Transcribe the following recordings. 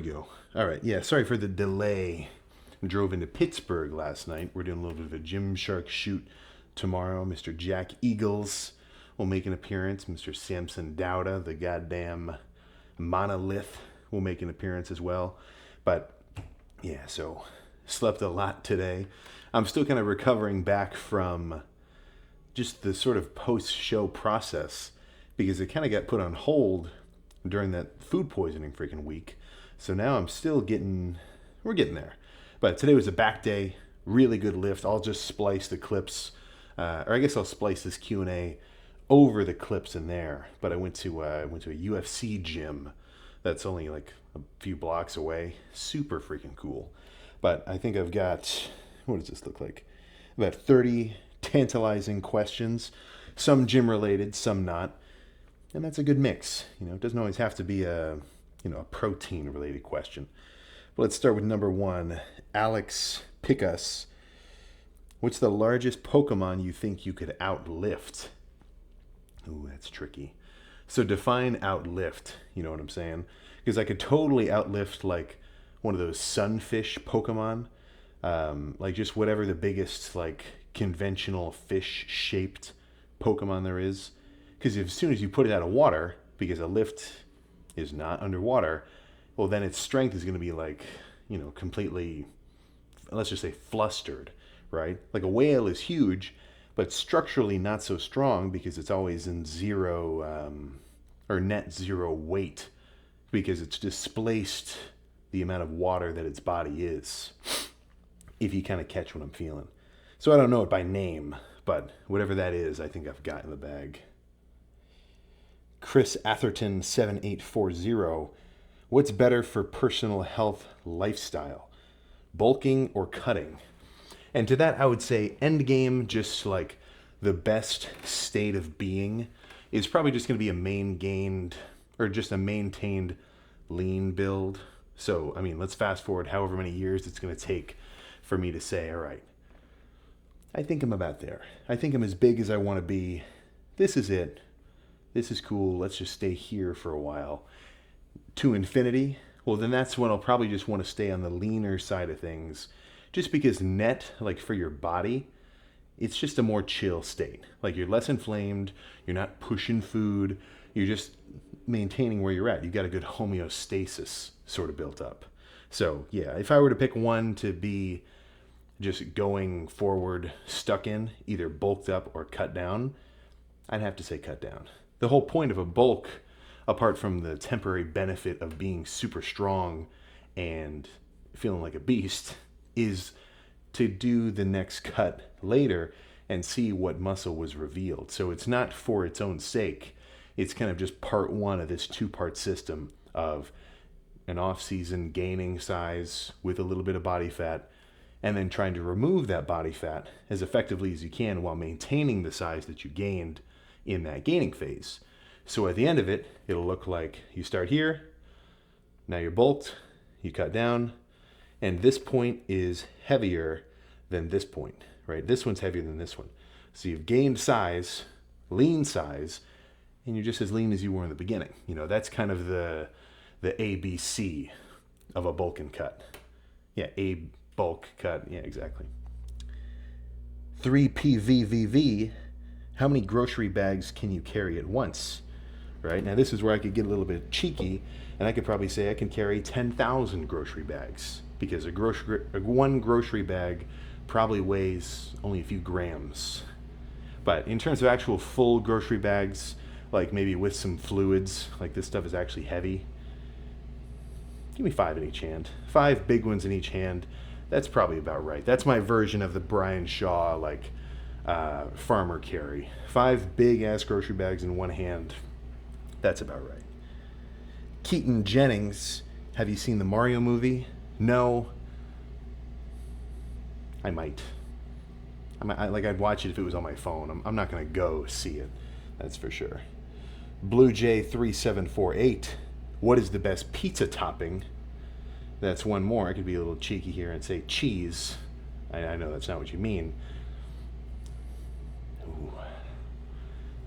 go. All right, yeah, sorry for the delay. Drove into Pittsburgh last night. We're doing a little bit of a Gymshark shoot tomorrow. Mr. Jack Eagles will make an appearance. Mr. Samson Dowda, the goddamn monolith, will make an appearance as well. But yeah, so slept a lot today. I'm still kind of recovering back from just the sort of post-show process because it kind of got put on hold during that food poisoning freaking week. So now we're getting there. But today was a back day, really good lift. I'll just splice the clips, or I guess I'll splice this Q&A over the clips in there. But I went to a UFC gym that's only like a few blocks away. Super freaking cool. But I think I've got, what does this look like? About 30 tantalizing questions, some gym related, some not. And that's a good mix. It doesn't always have to be a protein related question. But let's start with number one. Alex Pickus. What's the largest Pokemon you think you could outlift? Ooh, that's tricky. So define outlift, you know what I'm saying? Because I could totally outlift like one of those sunfish Pokemon. Like just whatever the biggest like conventional fish shaped Pokemon there is. Because as soon as you put it out of water, because a lift is not underwater, well then its strength is going to be like, completely, let's just say flustered, right? Like a whale is huge, but structurally not so strong because it's always in zero, or net zero weight, because it's displaced the amount of water that its body is, if you kind of catch what I'm feeling. So I don't know it by name, but whatever that is, I think I've got in the bag. Chris Atherton 7840. What's better for personal health lifestyle? Bulking or cutting? And to that I would say endgame, just like the best state of being, is probably just going to be a maintained lean build. So, let's fast forward however many years it's going to take for me to say, all right, I think I'm about there. I think I'm as big as I want to be. This is it. This is cool. Let's just stay here for a while. To infinity, well, then that's when I'll probably just want to stay on the leaner side of things. Just because net, like for your body, it's just a more chill state. Like you're less inflamed, you're not pushing food, you're just maintaining where you're at. You've got a good homeostasis sort of built up. So yeah, if I were to pick one to be just going forward stuck in, either bulked up or cut down, I'd have to say cut down. The whole point of a bulk, apart from the temporary benefit of being super strong and feeling like a beast, is to do the next cut later and see what muscle was revealed. So it's not for its own sake. It's kind of just part one of this two-part system of an off-season gaining size with a little bit of body fat, and then trying to remove that body fat as effectively as you can while maintaining the size that you gained in that gaining phase. So at the end of it, it'll look like you start here, now you're bulked, you cut down, and this point is heavier than this point, right? This one's heavier than this one. So you've gained size, lean size, and you're just as lean as you were in the beginning. That's kind of the ABC of a bulk and cut. Yeah, a bulk cut. Yeah, exactly. 3PVVV. How many grocery bags can you carry at once? Right? Now this is where I could get a little bit cheeky, and I could probably say I can carry 10,000 grocery bags, because one grocery bag probably weighs only a few grams. But in terms of actual full grocery bags, like maybe with some fluids, like this stuff is actually heavy, give me 5 in each hand. 5 big ones in each hand. That's probably about right. That's my version of the Brian Shaw, farmer carry. 5 big ass grocery bags in one hand. That's about right. Keaton Jennings, have you seen the Mario movie? No. I might. I'd watch it if it was on my phone. I'm not going to go see it. That's for sure. Blue Jay 3748. What is the best pizza topping? That's one more. I could be a little cheeky here and say cheese. I know that's not what you mean. Ooh,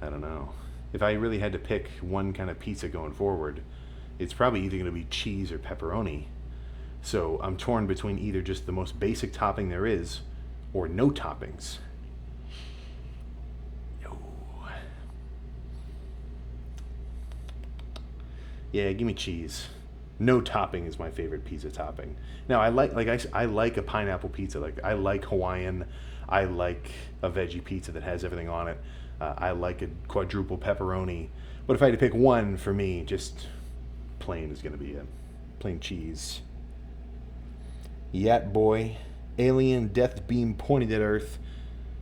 I don't know. If I really had to pick one kind of pizza going forward, it's probably either going to be cheese or pepperoni. So I'm torn between either just the most basic topping there is or no toppings. No. Yeah, give me cheese. No topping is my favorite pizza topping. Now I like a pineapple pizza. Like I like Hawaiian. I like a veggie pizza that has everything on it. I like a quadruple pepperoni. But if I had to pick one for me, just plain is going to be it. Plain cheese. Yat boy, alien death beam pointed at Earth.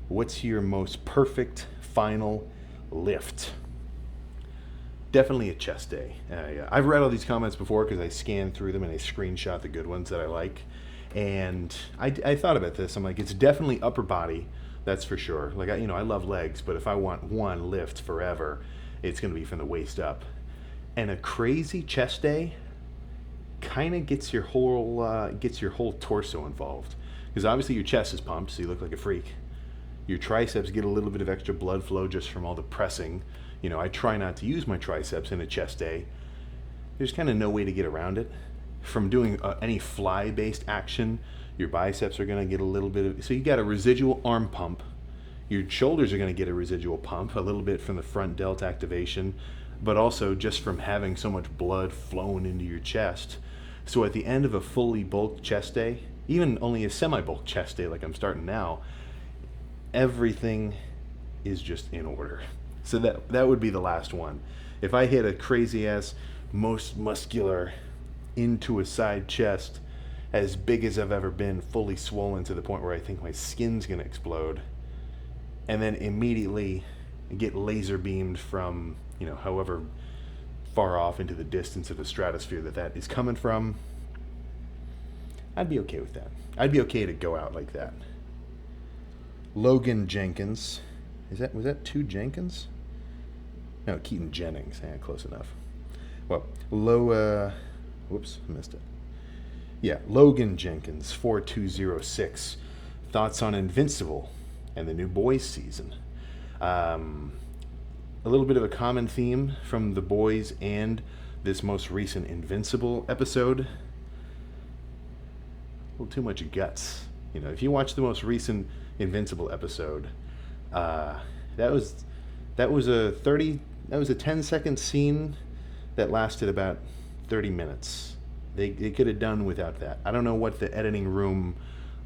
What's your most perfect final lift? Definitely a chest day. Yeah. I've read all these comments before because I scan through them and I screenshot the good ones that I like. And I thought about this. I'm like, it's definitely upper body, that's for sure. Like, I love legs, but if I want one lift forever, it's going to be from the waist up. And a crazy chest day kind of gets your whole torso involved, because obviously your chest is pumped, so you look like a freak. Your triceps get a little bit of extra blood flow just from all the pressing. I try not to use my triceps in a chest day. There's kind of no way to get around it. From doing any fly-based action, your biceps are going to get a little bit of, so you got a residual arm pump. Your shoulders are going to get a residual pump, a little bit from the front delt activation, but also just from having so much blood flowing into your chest. So at the end of a fully bulked chest day, even only a semi-bulked chest day like I'm starting now, everything is just in order. So that would be the last one. If I hit a crazy ass, most muscular into a side chest, as big as I've ever been, fully swollen to the point where I think my skin's gonna explode, and then immediately get laser beamed from, however far off into the distance of the stratosphere that is coming from, I'd be okay with that. I'd be okay to go out like that. Logan Jenkins. Was that two Jenkins? No, Keaton Jennings. Yeah, close enough. Well, whoops, missed it. Yeah, Logan Jenkins, 4206. Thoughts on Invincible and the new Boys season. A little bit of a common theme from the Boys and this most recent Invincible episode. A little too much guts. If you watch the most recent Invincible episode, that was a 10-second scene that lasted about 30 minutes. They could have done without that. I don't know what the editing room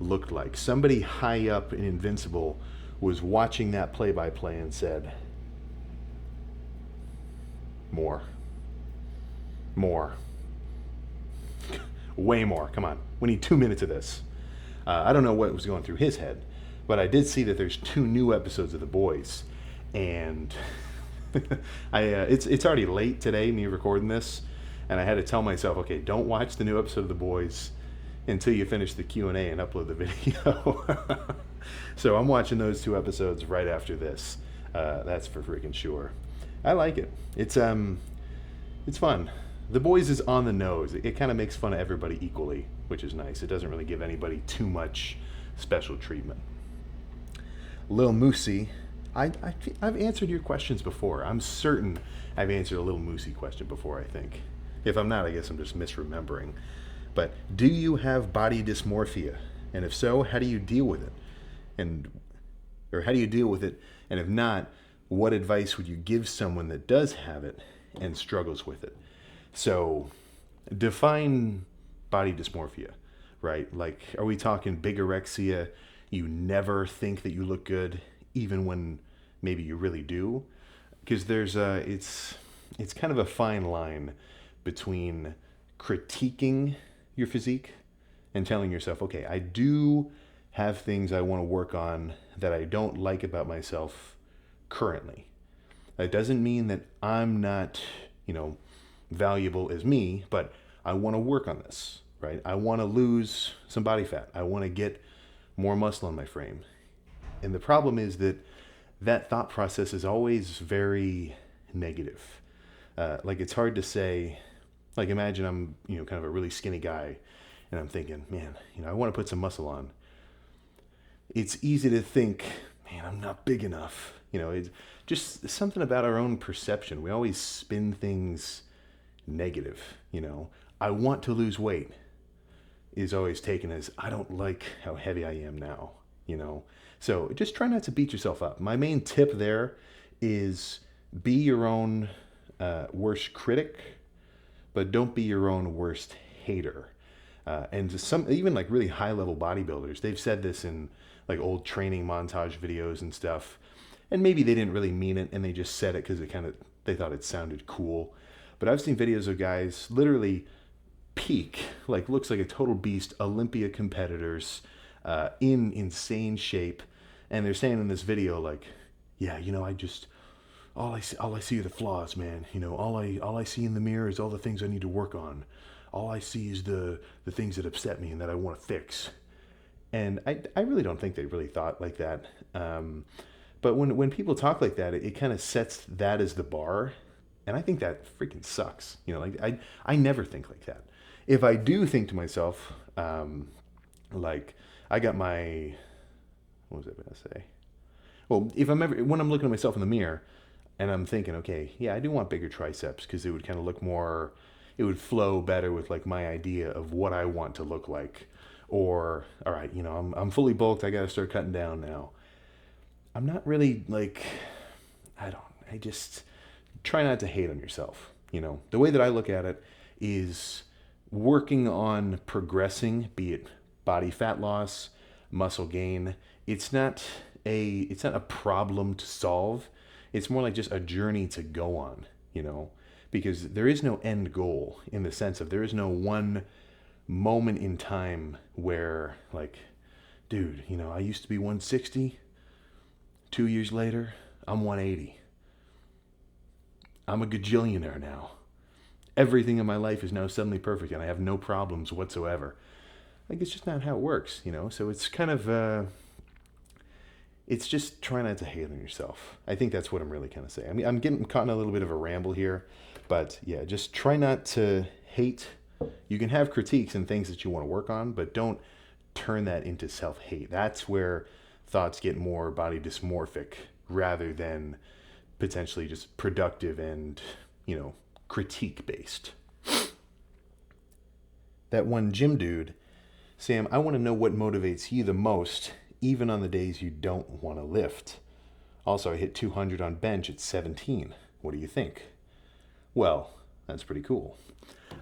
looked like. Somebody high up in Invincible was watching that play-by-play and said, more, way more. Come on, we need 2 minutes of this. I don't know what was going through his head, but I did see that there's 2 new episodes of The Boys, and it's already late today, me recording this, and I had to tell myself, okay, don't watch the new episode of The Boys until you finish the Q&A and upload the video. So I'm watching those 2 episodes right after this. That's for freaking sure. I like it. It's fun. The Boys is on the nose. It kind of makes fun of everybody equally, which is nice. It doesn't really give anybody too much special treatment. Lil Moosey, I've answered your questions before. I'm certain I've answered a Lil Moosey question before, I think. If I'm not, I guess I'm just misremembering. But do you have body dysmorphia? And if so, how do you deal with it? Or how do you deal with it? And if not, what advice would you give someone that does have it and struggles with it? So, define body dysmorphia, right? Like, are we talking bigorexia? You never think that you look good, even when maybe you really do? Because it's kind of a fine line between critiquing your physique and telling yourself, okay, I do have things I want to work on that I don't like about myself currently. That doesn't mean that I'm not, valuable as me, but I want to work on this, right? I want to lose some body fat. I want to get more muscle in my frame. And the problem is that thought process is always very negative. Like, it's hard to say, like, imagine I'm, kind of a really skinny guy, and I'm thinking, man, I want to put some muscle on. It's easy to think, man, I'm not big enough. It's just something about our own perception. We always spin things negative. I want to lose weight is always taken as, I don't like how heavy I am now. So just try not to beat yourself up. My main tip there is be your own worst critic, but don't be your own worst hater. And some, even like really high level bodybuilders, they've said this in like old training montage videos and stuff. And maybe they didn't really mean it and they just said it because they thought it sounded cool. But I've seen videos of guys literally peak, like looks like a total beast, Olympia competitors, in insane shape. And they're saying in this video, like, yeah, all I see are the flaws, man. All I see in the mirror is all the things I need to work on. All I see is the things that upset me and that I want to fix. And I really don't think they really thought like that. But when people talk like that, it kind of sets that as the bar. And I think that freaking sucks. I never think like that. If I do think to myself, like I got my, what was I going to say? Well, when I'm looking at myself in the mirror and I'm thinking, okay, yeah, I do want bigger triceps because it would kind of look more, it would flow better with like my idea of what I want to look like. Or, all right, I'm fully bulked. I got to start cutting down now. I'm not really like, I just try not to hate on yourself. The way that I look at it is working on progressing, be it body fat loss, muscle gain. It's not a problem to solve. It's more like just a journey to go on, because there is no end goal in the sense of there is no one moment in time where like, dude, I used to be 160. 2 years later, I'm 180. I'm a gajillionaire now. Everything in my life is now suddenly perfect and I have no problems whatsoever. Like, it's just not how it works, So it's kind of, it's just try not to hate on yourself. I think that's what I'm really kind of saying. I mean, I'm getting caught in a little bit of a ramble here, but yeah, just try not to hate. You can have critiques and things that you want to work on, but don't turn that into self-hate. That's where thoughts get more body dysmorphic rather than potentially just productive and, critique based. That one gym dude, Sam, I want to know what motivates you the most, even on the days you don't want to lift. Also, I hit 200 on bench at 17. What do you think? Well, that's pretty cool.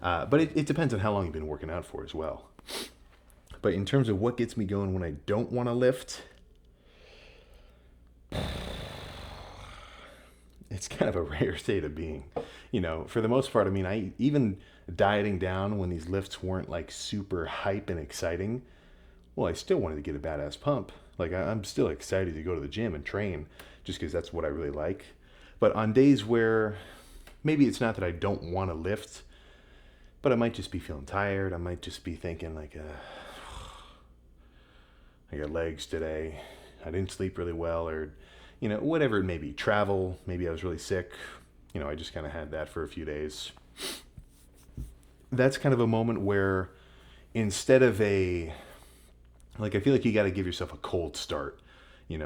But it depends on how long you've been working out for as well. But in terms of what gets me going when I don't want to lift, it's kind of a rare state of being. For the most part, I mean, I even dieting down when these lifts weren't like super hype and exciting, well, I still wanted to get a badass pump. Like, I'm still excited to go to the gym and train just because that's what I really like. But on days where maybe it's not that I don't want to lift, but I might just be feeling tired. I might just be thinking like, I got legs today. I didn't sleep really well, or, whatever it may be. Travel, maybe I was really sick. I just kind of had that for a few days. That's kind of a moment where instead of I feel like you got to give yourself a cold start,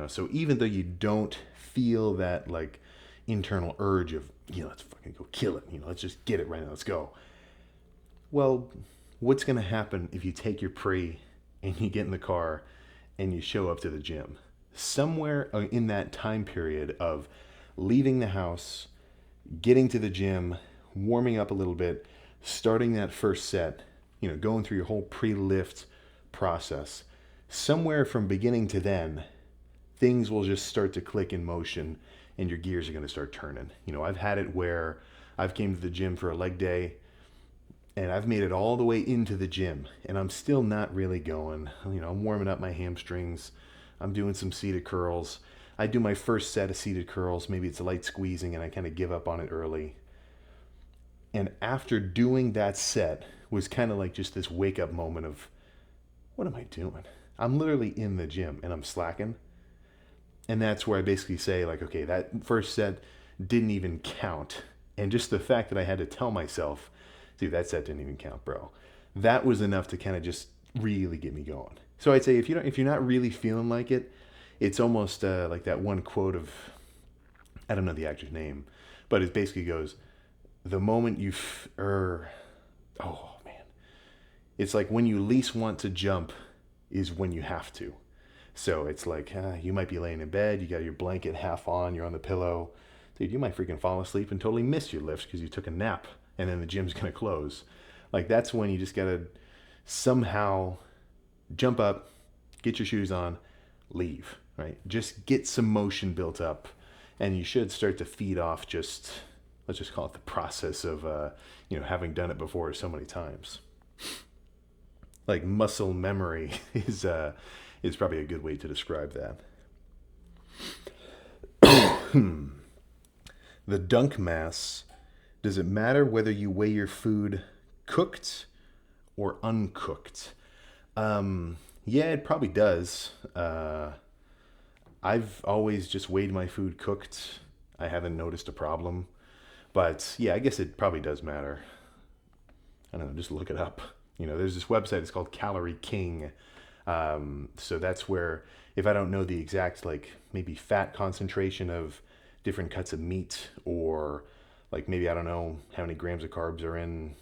So even though you don't feel that like internal urge of, let's fucking go kill it. Let's just get it right now. Let's go. Well, what's going to happen if you take your pre and you get in the car and you show up to the gym? Somewhere in that time period of leaving the house, getting to the gym, warming up a little bit, starting that first set, going through your whole pre-lift process, somewhere from beginning to then, things will just start to click in motion and your gears are going to start turning. I've had it where I've came to the gym for a leg day and I've made it all the way into the gym and I'm still not really going. I'm warming up my hamstrings. I'm doing some seated curls. I do my first set of seated curls. Maybe it's a light squeezing and I kind of give up on it early. And after doing that set was kind of like just this wake up moment of, what am I doing? I'm literally in the gym and I'm slacking. And that's where I basically say like, okay, that first set didn't even count. And just the fact that I had to tell myself, dude, that set didn't even count, bro. That was enough to kind of just really get me going. So I'd say if you're not really feeling like it, it's almost like that one quote of, I don't know the actor's name, but it basically goes, the moment oh man, it's like when you least want to jump is when you have to. So it's like, you might be laying in bed, you got your blanket half on, you're on the pillow. Dude, you might freaking fall asleep and totally miss your lift because you took a nap and then the gym's going to close. Like, that's when you just got to somehow jump up, get your shoes on, leave, right? Just get some motion built up, and you should start to feed off just, let's just call it the process of, having done it before so many times. Like, muscle memory is probably a good way to describe that. The dunk mass. Does it matter whether you weigh your food cooked or uncooked? Yeah, it probably does. I've always just weighed my food cooked. I haven't noticed a problem. But yeah, I guess it probably does matter. I don't know, just look it up. There's this website, it's called Calorie King. So that's where, if I don't know the exact, like, maybe fat concentration of different cuts of meat, or like maybe I don't know how many grams of carbs are in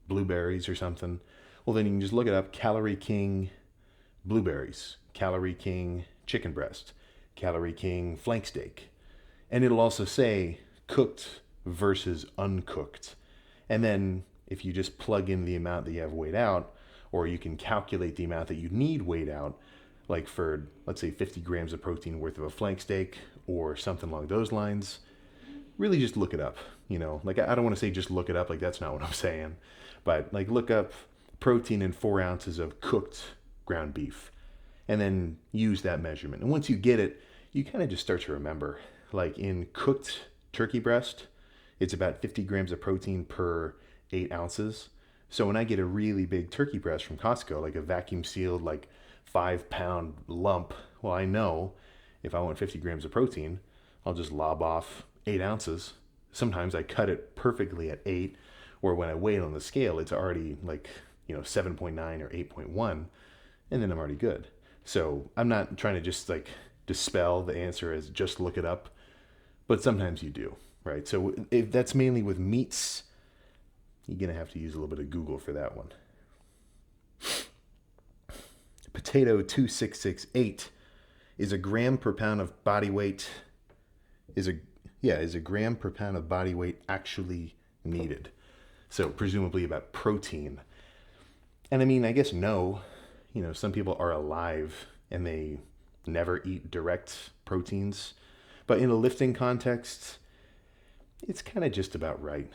blueberries or something, well, then you can just look it up. Calorie King blueberries, Calorie King chicken breast, Calorie King flank steak. And it'll also say cooked versus uncooked. And then if you just plug in the amount that you have weighed out, or you can calculate the amount that you need weighed out, like for, let's say, 50 grams of protein worth of a flank steak or something along those lines, really just look it up. Like, I don't want to say just look it up, like that's not what I'm saying, but like look up protein in 4 ounces of cooked ground beef and then use that measurement. And once you get it, you kind of just start to remember. Like in cooked turkey breast, it's about 50 grams of protein per 8 ounces. So when I get a really big turkey breast from Costco, like a vacuum sealed, like 5-pound lump, well, I know if I want 50 grams of protein, I'll just lob off 8 ounces. Sometimes I cut it perfectly at 8, or when I weigh it on the scale, it's already like, 7.9 or 8.1, and then I'm already good. So I'm not trying to just like dispel the answer as just look it up, but sometimes you do, right? So if that's mainly with meats, you're going to have to use a little bit of Google for that one. Potato 2668 is a gram per pound of body weight. Is a gram per pound of body weight actually needed? So presumably about protein. And I mean, I guess no. Some people are alive and they never eat direct proteins. But in a lifting context, it's kind of just about right,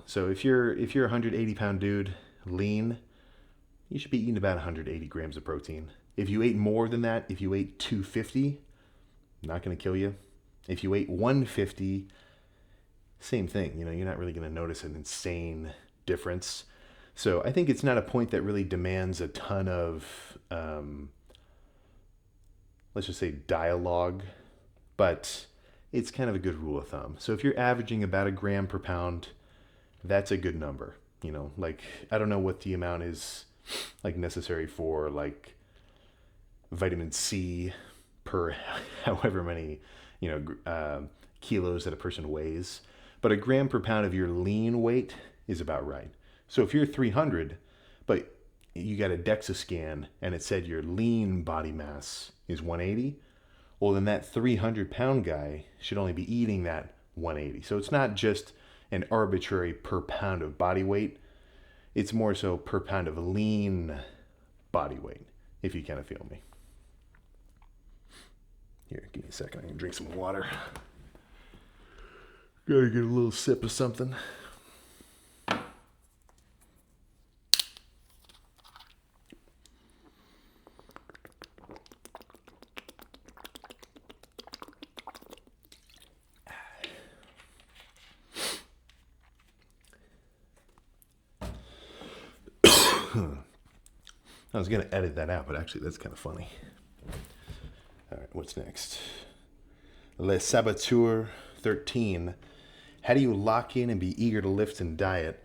So if you're a 180-pound dude, lean, you should be eating about 180 grams of protein. If you ate more than that, if you ate 250, not going to kill you. If you ate 150, same thing. You're not really going to notice an insane difference. So I think it's not a point that really demands a ton of, let's just say, dialogue, but it's kind of a good rule of thumb. So if you're averaging about a gram per pound, that's a good number. Like, I don't know what the amount is like necessary for like vitamin C per however many, kilos that a person weighs, but a gram per pound of your lean weight is about right. So if you're 300, but you got a DEXA scan and it said your lean body mass is 180, well, then that 300-pound guy should only be eating that 180. So it's not just an arbitrary per pound of body weight. It's more so per pound of lean body weight, if you kind of feel me. Here, give me a second. I can drink some water. Gotta get a little sip of something. I was going to edit that out, but actually that's kind of funny. All right, what's next? Le Saboteur 13. How do you lock in and be eager to lift and diet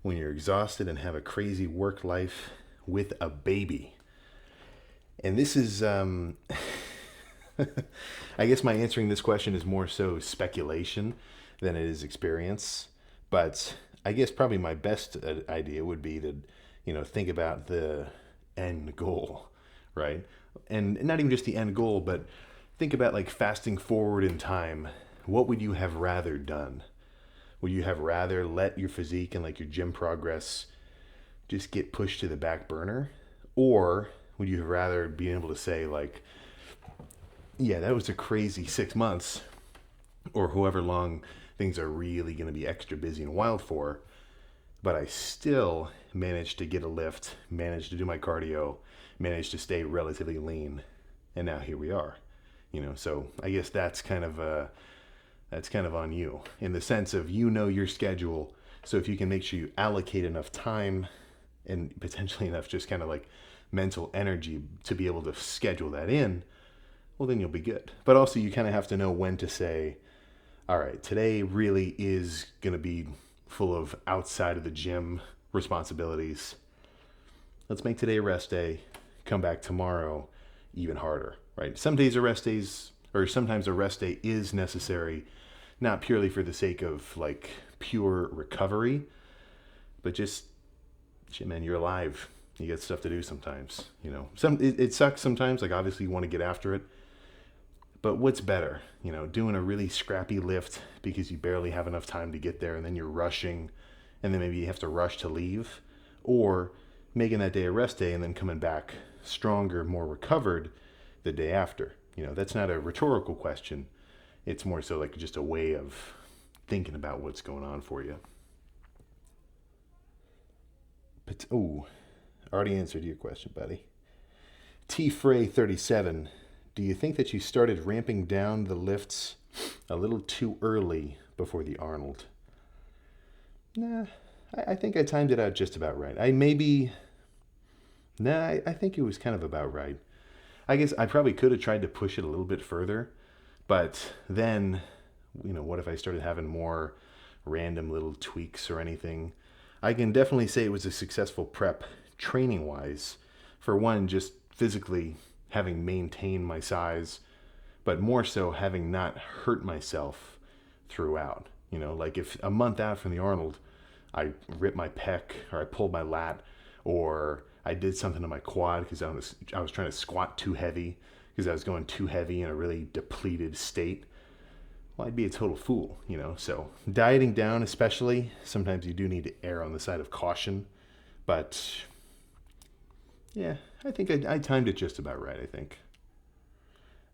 when you're exhausted and have a crazy work life with a baby? And this is, I guess my answering this question is more so speculation than it is experience. But I guess probably my best idea would be to, think about the end goal, right? And not even just the end goal, but think about like fasting forward in time. What would you have rather done? Would you have rather let your physique and like your gym progress just get pushed to the back burner? Or would you have rather be able to say like, yeah, that was a crazy 6 months, or however long things are really going to be extra busy and wild for, but I still managed to get a lift, managed to do my cardio, managed to stay relatively lean, and now here we are. So I guess that's kind of on you in the sense of your schedule. So if you can make sure you allocate enough time and potentially enough just kind of like mental energy to be able to schedule that in, well, then you'll be good. But also you kind of have to know when to say, all right, today really is going to be full of outside of the gym responsibilities. Let's make today a rest day. Come back tomorrow even harder, right? Some days are rest days, or sometimes a rest day is necessary, not purely for the sake of like pure recovery, but just, shit, man, you're alive. You got stuff to do sometimes, it sucks sometimes. Like obviously you want to get after it, but what's better, doing a really scrappy lift because you barely have enough time to get there and then you're rushing and then maybe you have to rush to leave, or making that day a rest day and then coming back stronger, more recovered the day after. That's not a rhetorical question. It's more so like just a way of thinking about what's going on for you. But, already answered your question, buddy. T. Frey 37. Do you think that you started ramping down the lifts a little too early before the Arnold? Nah, I think I timed it out just about right. I think it was kind of about right. I guess I probably could have tried to push it a little bit further, but then, what if I started having more random little tweaks or anything? I can definitely say it was a successful prep training-wise. For one, just physically having maintained my size, but more so having not hurt myself throughout. Like if a month out from the Arnold, I ripped my pec or I pulled my lat or I did something to my quad because I was trying to squat too heavy because I was going too heavy in a really depleted state, well, I'd be a total fool, So dieting down especially, sometimes you do need to err on the side of caution. But yeah, I think I timed it just about right, I think.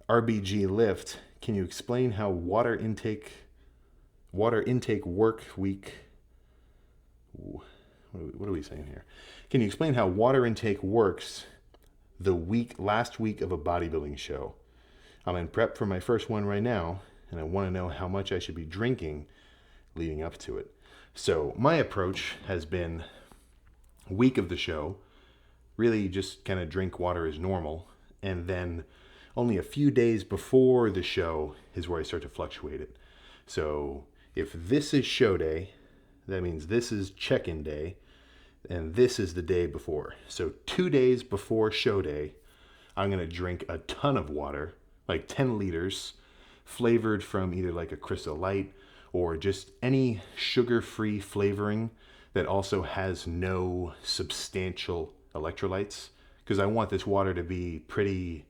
RBG Lift, can you explain how water intake work week... What are we saying here? Can you explain how water intake works the last week of a bodybuilding show? I'm in prep for my first one right now, and I want to know how much I should be drinking leading up to it. So my approach has been week of the show, really just kind of drink water as normal, and then only a few days before the show is where I start to fluctuate it. So if this is show day, that means this is check-in day, and this is the day before. So 2 days before show day, I'm going to drink a ton of water, like 10 liters, flavored from either like a Crystal Light or just any sugar-free flavoring that also has no substantial electrolytes, because I want this water to be pretty,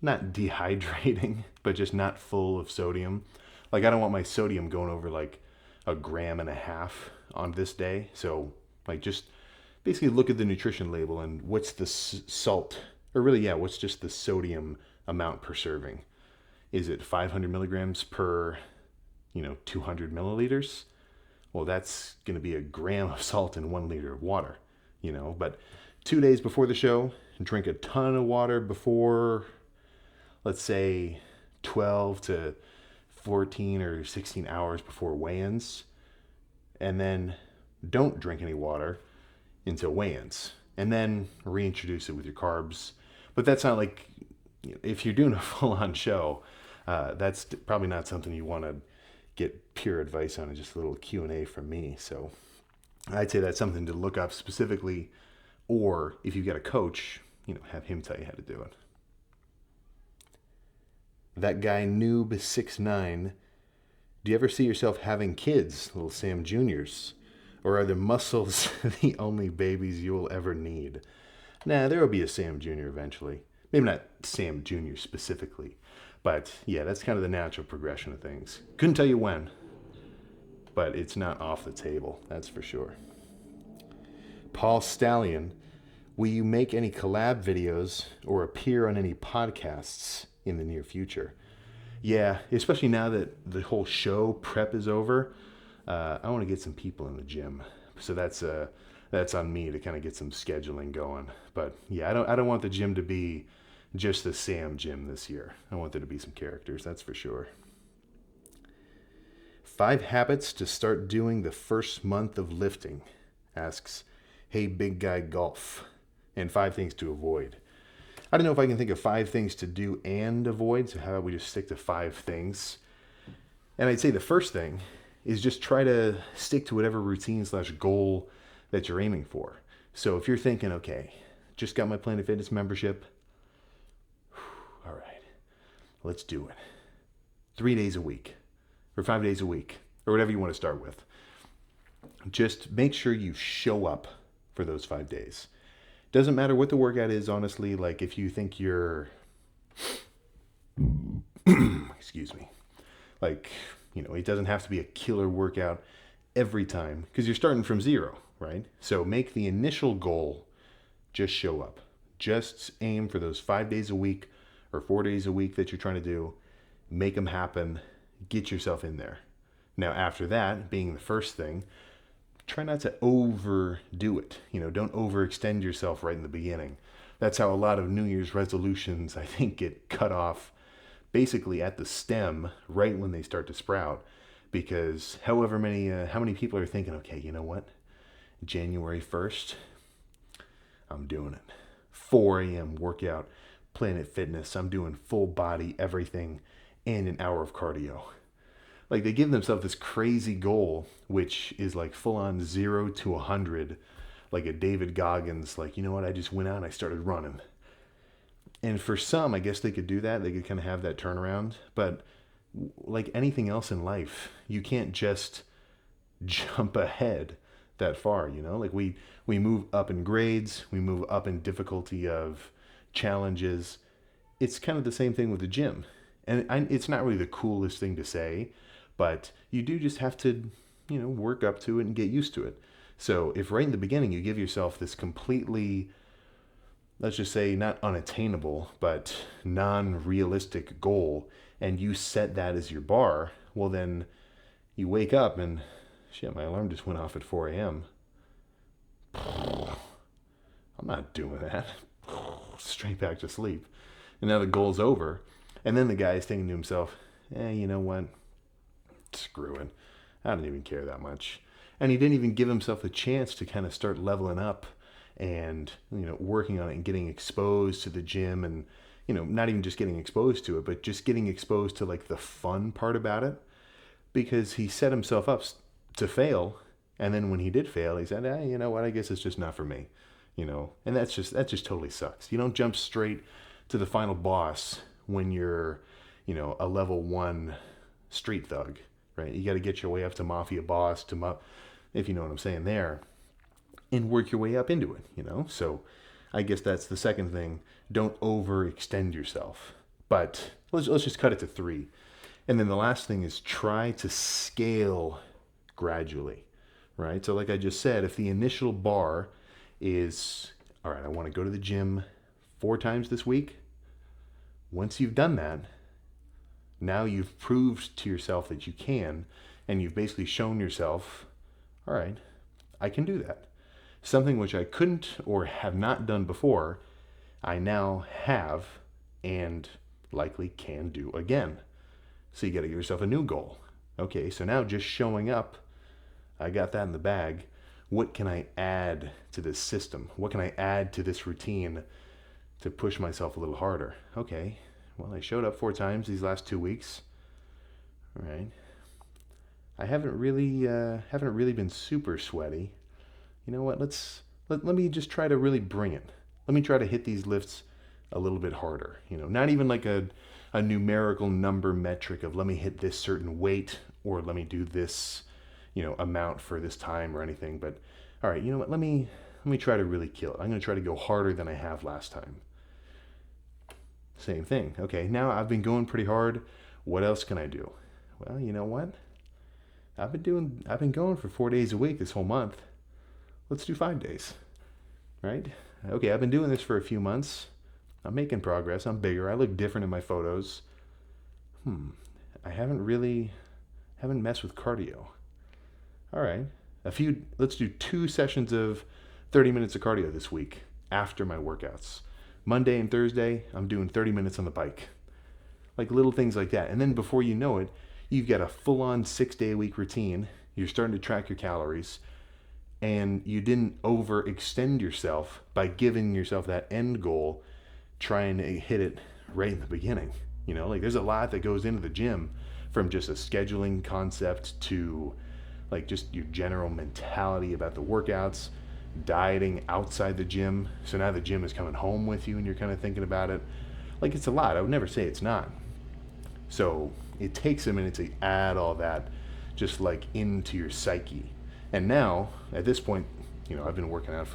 not dehydrating, but just not full of sodium. Like I don't want my sodium going over like 1.5 grams on this day. So like just basically look at the nutrition label and what's the salt, or really, yeah, what's just the sodium amount per serving? Is it 500 milligrams per, 200 milliliters? Well, that's going to be 1 gram of salt in 1 liter of water, but 2 days before the show, drink a ton of water before, let's say 12 to 14 or 16 hours before weigh-ins, and then don't drink any water until weigh-ins, and then reintroduce it with your carbs. But that's not like, if you're doing a full-on show, that's probably not something you want to get pure advice on. Just a little Q&A from me. So I'd say that's something to look up specifically, or if you've got a coach, have him tell you how to do it. That guy Noob69, Do you ever see yourself having kids, little Sam Juniors? Or are the muscles the only babies you will ever need? Nah, there will be a Sam Jr. eventually. Maybe not Sam Jr. specifically. But yeah, that's kind of the natural progression of things. Couldn't tell you when, but it's not off the table, that's for sure. Paul Stallion, will you make any collab videos or appear on any podcasts in the near future? Yeah, especially now that the whole show prep is over, I want to get some people in the gym. So that's on me to kind of get some scheduling going. But yeah, I don't want the gym to be just the Sam gym this year. I want there to be some characters, that's for sure. 5 habits to start doing the first month of lifting, asks Hey Big Guy Golf, and 5 things to avoid. I don't know if I can think of 5 things to do and avoid, so how about we just stick to 5 things? And I'd say the first thing is just try to stick to whatever routine/goal that you're aiming for. So if you're thinking, okay, just got my Planet Fitness membership, all right, let's do it. 3 days a week, or 5 days a week, or whatever you want to start with. Just make sure you show up for those 5 days. Doesn't matter what the workout is, honestly. Like if you think you're, excuse me, like, it doesn't have to be a killer workout every time because you're starting from zero, right? So make the initial goal, just show up. Just aim for those 5 days a week or 4 days a week that you're trying to do. Make them happen. Get yourself in there. Now, after that, being the first thing, try not to overdo it. Don't overextend yourself right in the beginning. That's how a lot of New Year's resolutions, I think, get cut off basically at the stem right when they start to sprout. Because how many people are thinking, okay, you know what? January 1st, I'm doing it. 4 a.m. workout, Planet Fitness. I'm doing full body, everything, and an hour of cardio. Like they give themselves this crazy goal, which is like full on 0 to 100, like a David Goggins, like, you know what, I just went out and I started running. And for some, I guess they could do that. They could kind of have that turnaround. But like anything else in life, you can't just jump ahead that far, Like we move up in grades, we move up in difficulty of challenges. It's kind of the same thing with the gym. And it's not really the coolest thing to say, but you do just have to, work up to it and get used to it. So if right in the beginning you give yourself this completely, let's just say not unattainable, but non-realistic goal, and you set that as your bar, well then you wake up and, shit, my alarm just went off at 4 a.m. I'm not doing that. Straight back to sleep. And now the goal's over. And then the guy is thinking to himself, you know what? Screw it. I don't even care that much. And he didn't even give himself a chance to kind of start leveling up and, working on it and getting exposed to the gym and, not even just getting exposed to it, but just getting exposed to like the fun part about it, because he set himself up to fail. And then when he did fail, he said, you know what? I guess it's just not for me, and that just totally sucks. You don't jump straight to the final boss when you're, a level 1 street thug, right? You got to get your way up to mafia boss, if you know what I'm saying there, and work your way up into it, So I guess that's the second thing. Don't overextend yourself. But let's just cut it to 3. And then the last thing is try to scale gradually, right? So like I just said, if the initial bar is, all right, I want to go to the gym 4 times this week. Once you've done that, now you've proved to yourself that you can, and you've basically shown yourself, all right, I can do that. Something which I couldn't or have not done before, I now have and likely can do again. So you got to give yourself a new goal. Okay, so now just showing up, I got that in the bag. What can I add to this system? What can I add to this routine to push myself a little harder? Okay, well, I showed up 4 times these last 2 weeks. All right. I haven't really been super sweaty. You know what? Let me just try to really bring it. Let me try to hit these lifts a little bit harder. Not even like a a numerical number metric of let me hit this certain weight or let me do this, amount for this time or anything. But all right, you know what? Let me try to really kill it. I'm going to try to go harder than I have last time. Same thing. Okay, now I've been going pretty hard. What else can I do? Well, you know what? I've been going for 4 days a week this whole month. Let's do 5 days. Right? Okay, I've been doing this for a few months. I'm making progress. I'm bigger. I look different in my photos. I haven't messed with cardio. All right. Let's do 2 sessions of 30 minutes of cardio this week after my workouts. Monday and Thursday, I'm doing 30 minutes on the bike. Like little things like that. And then before you know it, you've got a full-on 6-day-a-week routine. You're starting to track your calories. And you didn't overextend yourself by giving yourself that end goal, trying to hit it right in the beginning. Like there's a lot that goes into the gym, from just a scheduling concept to like just your general mentality about the workouts, dieting outside the gym. So now the gym is coming home with you and you're kind of thinking about it. Like it's a lot. I would never say it's not. So it takes a minute to add all that just like into your psyche. And now at this point, I've been working out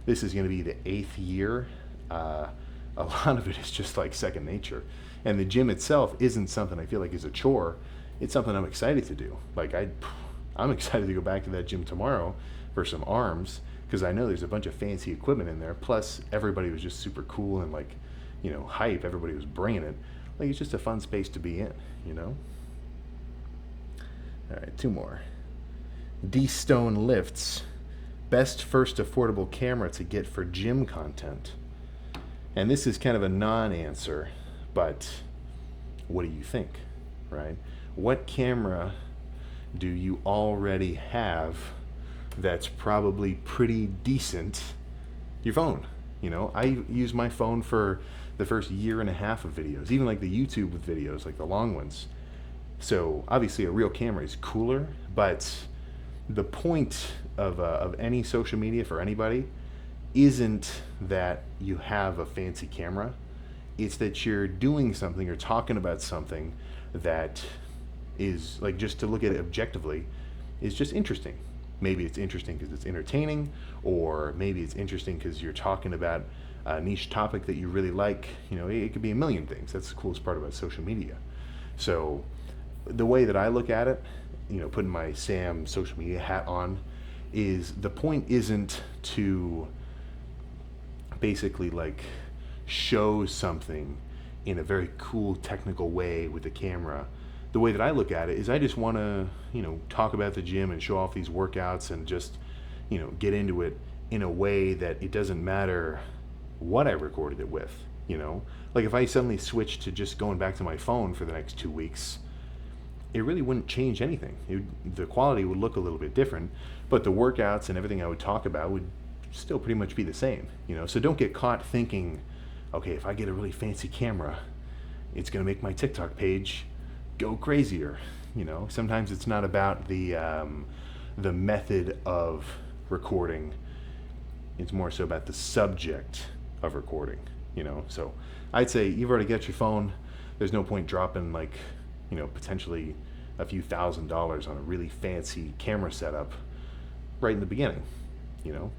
this is going to be the 8th year. A lot of it is just like second nature. And the gym itself isn't something I feel like is a chore. It's something I'm excited to do. Like I'm excited to go back to that gym tomorrow for some arms, because I know there's a bunch of fancy equipment in there. Plus everybody was just super cool and hype. Everybody was bringing it. Like it's just a fun space to be in, All right, 2 more. D-Stone Lifts. Best first affordable camera to get for gym content. And this is kind of a non-answer, but what do you think, right? What camera do you already have that's probably pretty decent? Your phone. I use my phone for the first year and a half of videos, even like the YouTube with videos, like the long ones. So obviously a real camera is cooler, but the point of any social media for anybody isn't that you have a fancy camera. It's that you're doing something or talking about something that is, like, just to look at it objectively, is just interesting. Maybe it's interesting because it's entertaining, or maybe it's interesting because you're talking about a niche topic that you really like. It could be a million things. That's the coolest part about social media. So the way that I look at it, putting my Sam social media hat on, is the point isn't to basically like show something in a very cool technical way with the camera. The way that I look at it is I just want to, talk about the gym and show off these workouts and just, get into it in a way that it doesn't matter what I recorded it with, Like if I suddenly switched to just going back to my phone for the next 2 weeks, it really wouldn't change anything. The quality would look a little bit different, but the workouts and everything I would talk about would still pretty much be the same, So don't get caught thinking, okay, if I get a really fancy camera, it's going to make my TikTok page go crazier. Sometimes it's not about the method of recording. It's more so about the subject of recording, So I'd say you've already got your phone. There's no point dropping potentially a few $1,000s on a really fancy camera setup right in the beginning.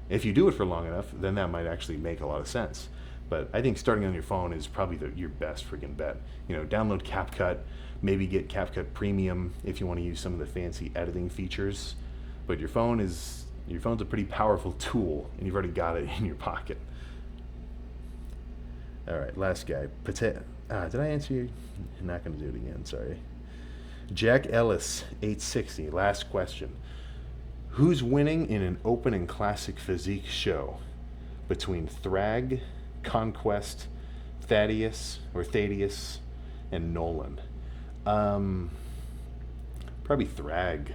If you do it for long enough, then that might actually make a lot of sense. But I think starting on your phone is probably your best freaking bet. Download CapCut, maybe get CapCut Premium if you want to use some of the fancy editing features. But your phone's a pretty powerful tool, and you've already got it in your pocket. All right, last guy. Did I answer you? I'm not going to do it again, sorry. Jack Ellis, 860, last question. Who's winning in an open and classic physique show between Thrag, Conquest, Thaddeus, and Nolan? Probably Thrag.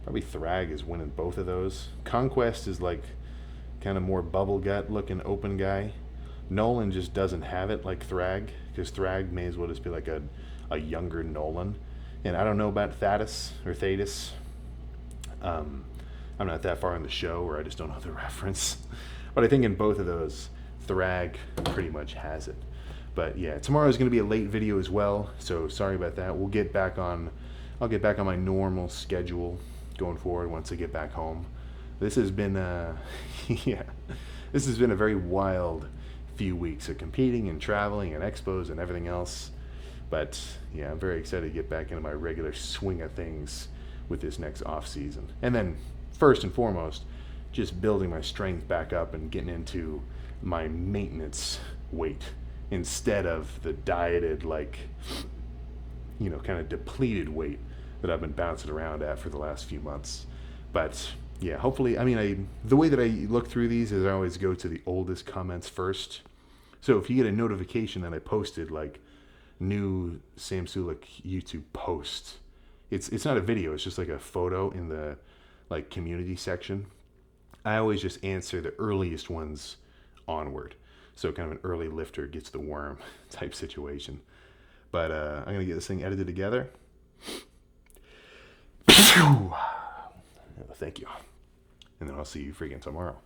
Probably Thrag is winning both of those. Conquest is like kind of more bubble gut looking open guy. Nolan just doesn't have it like Thrag, because Thrag may as well just be like a younger Nolan. And I don't know about Thaddeus. I'm not that far in the show, or I just don't know the reference. But I think in both of those, Thrag pretty much has it. But yeah, tomorrow is going to be a late video as well, so sorry about that. I'll get back on my normal schedule going forward once I get back home. This has been yeah, this has been a very wild few weeks of competing and traveling and expos and everything else. But yeah, I'm very excited to get back into my regular swing of things with this next off season. And then first and foremost, just building my strength back up and getting into my maintenance weight instead of the dieted, like, you know, kind of depleted weight that I've been bouncing around at for the last few months. But yeah, hopefully, I mean, the way that I look through these is I always go to the oldest comments first. So if you get a notification that I posted like new Sam Sulek YouTube post, it's not a video, it's just like a photo in the like community section. I always just answer the earliest ones onward. So kind of an early lifter gets the worm type situation. But I'm going to get this thing edited together. Thank you. And then I'll see you freaking tomorrow.